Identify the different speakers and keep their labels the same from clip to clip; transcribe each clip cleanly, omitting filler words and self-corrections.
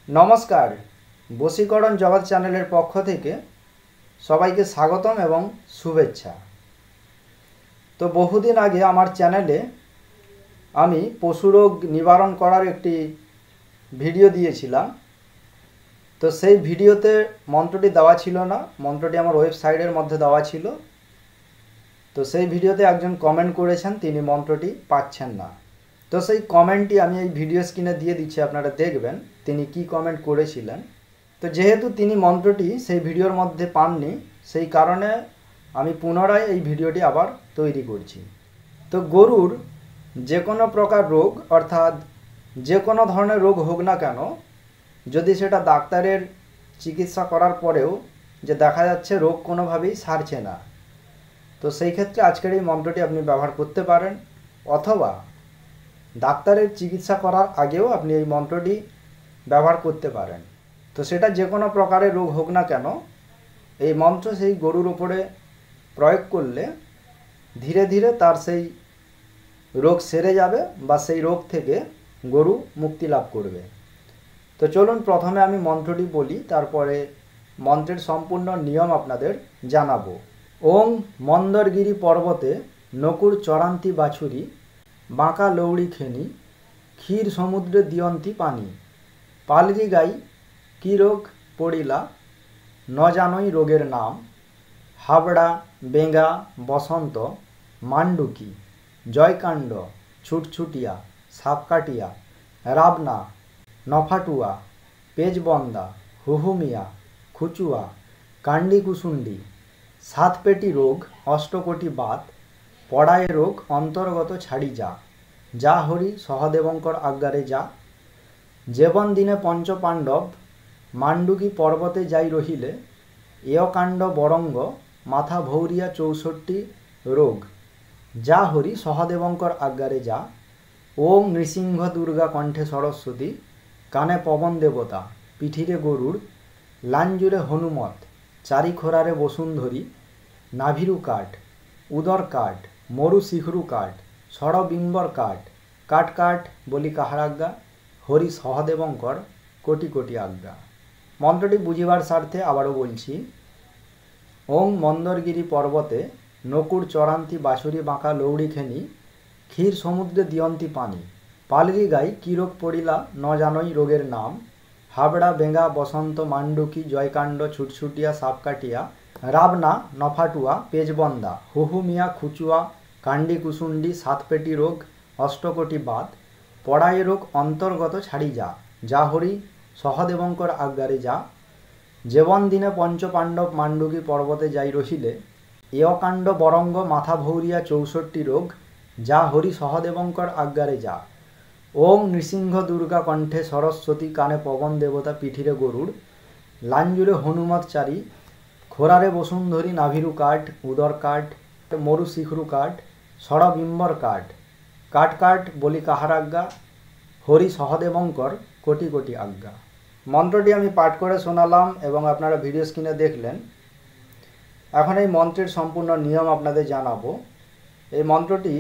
Speaker 1: नमस्कार बशीकरण जगत चैनल पक्ष थेके सबाइके स्वागतम एवं शुभेच्छा। तो बहुदिन आगे आमार चैनेले आमी पशुरोग निवारण करार एकटी भिडियो दिएछिलाम। तो सेई भिडियोते मंत्रटी देওয়া छिलो ना, मंत्रटी आमार वेबसाइटेर मध्य देওয়া छिलो। तो सेई भिडियोते एकजन कमेंट करेछेन तिनि मंत्रटी पाच्छेन ना। तो सेई कमेंटटी आमी एई भिडियो स्क्रिने दिए दिচ্ছি, आपनारा देखबेन तिनि कि कमेंट करेछिलेन। तो जेहेतु तिनि मंत्रटी सेई भिडियोर मध्य पाननि सेई कारणे आमी पुनराय एई भिडियोटी आबार तैरि करछि। तो गरुर जे कोनो प्रकार रोग अर्थात जे कोनो धरनेर रोग होक ना केन, यदि सेटा डाक्तारेर चिकित्सा करार परेও जे देखा जाच्छे रोग कोनोभावेई सारছে ना, तो सेई क्षेत्रे आजकेर एई मंत्रटी आपनि व्यवहार करते पारेन, अथवा डाक्तारेर चिकित्सा करार आगेও आपनि एई मंत्रटी व्यवहार करते पारेन। तो सेटा जे कोनो प्रकारेर रोग होक ना केन एई मंत्र सेई गरुर उपरे प्रयोग करले धीरे धीरे तार सेई रोग सेरे जाबे बा सेई रोग थेके गरु मुक्ति लाभ करबे। तो चलुन प्रथमे आमी मंत्रटी बोली, तारपरे मंत्रेर सम्पूर्ण नियम आपनादेर जानाबो। ओं मंदरगिरी पर्वते नकुर चरान्ति बाछुरी बाँका लौड़ी खेनी क्षीर समुद्रे दियन्ति पानी पालरी गाई की रोग पड़िला न जानई रोगेर नाम हाबड़ा बेंगा बसंत मांडुकी जयकांड छुटछुटिया सापकाटिया राबना नफाटुआ पेजबंदा हुहुमिया खुचुआ कांडी कुसुंडी सातपेटी रोग अष्टकोटी बात पड़ाए रोग अंतर्गत छाड़ी जा हरि सहदेवंकर आज्ञारे जा जेबन दिने पंच पांडव मांडुकी पर्वते जाई रहिले एयकांड बरंग माथा भौरिया 64 रोग जा हरि सहदेवंकर आज्ञारे जा ओं नृसिंह दुर्गा कण्ठे सरस्वती काने पवन देवता पिठिरे गरुड़ लांजुरे हनुमत चारि खोरारे बसुंधरी नाभिरु काट उदर काट मरु शिखरु काट षड़बिम्बर काट काट काट बलि काहार आज्ञा हरि सहदेवंकर कोटि कोटि आज्ञा। मंत्रटी बुझिबार स्वार्थे आबारो बोलछि। ओं मंदरगिरी पर्वते नकुर चरान्ति बाछुरी बाँका लौड़ी खेनी क्षीर समुद्रे दियन्ति पानी पालरी गाई की रोग पड़िला न जानई रोगेर नाम हाबड़ा बेंगा बसंत मांडुकी जयकांड छुटछुटिया सापकाटिया राबना नफाटुआ पेजबंदा हुहुमिया खुचुआ कांडी कुसुंडी सातपेटी रोग अष्टकोटी बात पड़ाई रोग अंतर्गत छाड़ी जा हरि सहदेवंकर आज्ञारे जा जेबन दिने पंच पांडव मांडुकी पर्वते जाई रहिले एयकांड बरंग माथा भौरिया 64 रोग जा हरि सहदेवंकर आज्ञारे जा ओं नृसिंह दुर्गा कण्ठे सरस्वती काने पवन देवता पिठिरे गरुड़ लांजुरे हनुमत चारि खोरारे बसुंधरी नाभिरु काट उदर काट मरु शिखरु काट षड़बिम्बर काट काट काट बलि काहार आज्ञा हरि सहदेवंकर कोटि कोटि आज्ञा। मंत्रटी आमी पाठ करे शोनालाम एवं आपनारा भिडियो स्क्रिने देखलेन। एखन एई मंत्रेर सम्पूर्ण नियम आपनादेर जानाबो। एई मंत्रटी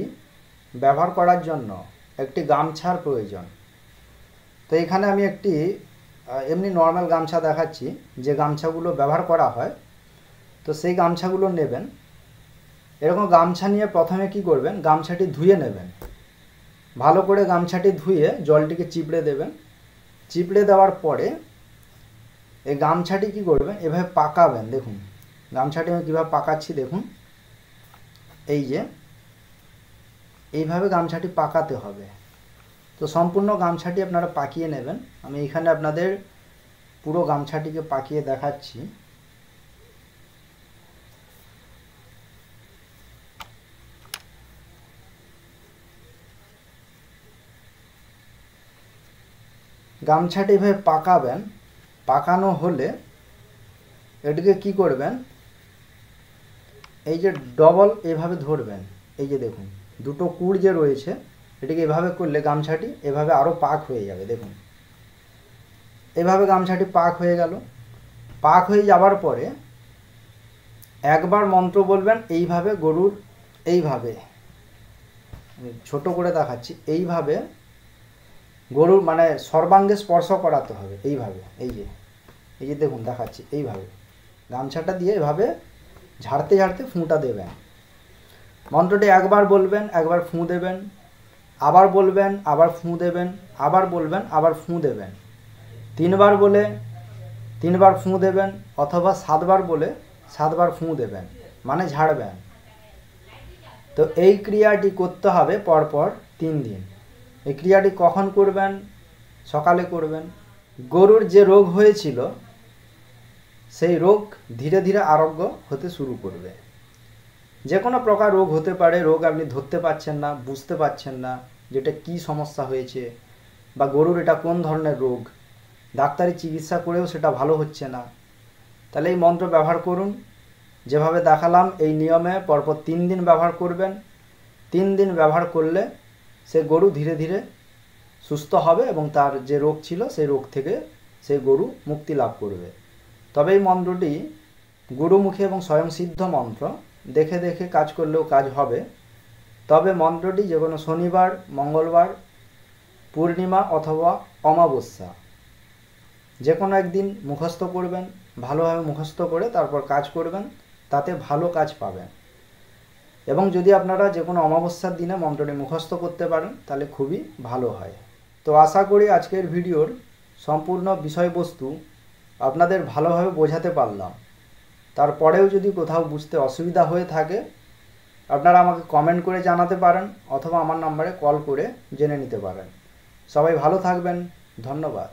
Speaker 1: व्यवहार करार जन्य एकटी गामछार प्रयोजन। तो एखाने आमी एकटी एमनि नर्माल गामछा देखाच्छि जे गामछागुलो व्यवहार करा हय। तो सेई गामछागुलो नेबेन। एरकम गामछा निये प्रथमे कि करबेन, गामछाटी धुए नेबेन। भालो करे गामछाटी धुए जलटिके चिपड़े देबेन। चिपड़े देওয়ার परे এই গামছাটি কি করবেন, এভাবে পাকাবেন। দেখুন গামছাটি আমি কিভাবে পাকাচ্ছি দেখুন। এই যে এইভাবে গামছাটি পাকাতে হবে। তো সম্পূর্ণ গামছাটি আপনারা পাকিয়ে নেবেন। আমি এখানে আপনাদের পুরো গামছাটিকে পাকিয়ে দেখাচ্ছি। গামছাটি এভাবে পাকাবেন। পাকানো হলে এটিকে কি করবেন, এই যে ডবল এভাবে ধরবেন। এই যে দেখুন দুটো কুড় যে রয়েছে এটিকে এভাবে করলে গামছাটি এভাবে আরও পাক হয়ে যাবে। দেখুন এভাবে গামছাটি পাক হয়ে গেল। পাক হয়ে যাবার পরে একবার মন্ত্র বলবেন এইভাবে গরুর এইভাবে ছোট করে দেখাচ্ছি। এইভাবে গরুর মানে সর্বাঙ্গে স্পর্শ করাতে হবে এইভাবে, এই যে দেখুন দেখাচ্ছি, এইভাবে গামছাটা দিয়ে এভাবে ঝাড়তে ঝাড়তে ফুঁটা দেবেন। মন্ত্রটি একবার বলবেন, একবার ফুঁ দেবেন, আবার বলবেন, আবার ফুঁ দেবেন, আবার বলবেন, আবার ফুঁ দেবেন। 3 বার বলে 3 বার ফুঁ দেবেন, অথবা 7 বার বলে 7 বার ফুঁ দেবেন, মানে ঝাড়বেন। তো এই ক্রিয়াটি করতে হবে পরপর 3 দিন। এই ক্রিয়াটি কখন করবেন? সকালে করবেন। গরুর যে রোগ হয়েছিল সেই রোগ ধীরে ধীরে আরোগ্য হতে শুরু করবে। যে কোনো প্রকার রোগ হতে পারে, রোগ আপনি ধরতে পারছেন না, বুঝতে পারছেন না যেটা কি সমস্যা হয়েছে, বা গরুর এটা কোন ধরনের রোগ, ডাক্তারি চিকিৎসা করেও সেটা ভালো হচ্ছে না, তাহলে এই মন্ত্র ব্যবহার করুন। যেভাবে দেখালাম এই নিয়মে পরপর 3 দিন ব্যবহার করবেন। 3 দিন ব্যবহার করলে সে গরু ধীরে ধীরে সুস্থ হবে এবং তার যে রোগ ছিল সেই রোগ থেকে সেই গরু মুক্তি লাভ করবে। তবে এই মন্ত্রটি গুরুমুখী এবং স্বয়ংসিদ্ধ মন্ত্র, দেখে দেখে কাজ করলেও কাজ হবে। তবে মন্ত্রটি যে কোনো শনিবার, মঙ্গলবার, পূর্ণিমা অথবা অমাবস্যা যে কোনো একদিন মুখস্থ করবেন। ভালোভাবে মুখস্থ করে তারপর কাজ করবেন, তাতে ভালো কাজ পাবেন। এবং যদি আপনারা যে কোনো অমাবস্যার দিনে মন্ত্রটি মুখস্থ করতে পারেন তাহলে খুবই ভালো হয়। তো আশা করি আজকের ভিডিওর সম্পূর্ণ বিষয়বস্তু আপনাদের ভালোভাবে বোঝাতে পারলাম। তারপরেও যদি কোথাও বুঝতে অসুবিধা হয়ে থাকে আপনারা আমাকে কমেন্ট করে জানাতে পারেন, অথবা আমার নম্বরে কল করে জেনে নিতে পারেন। সবাই ভালো থাকবেন, ধন্যবাদ।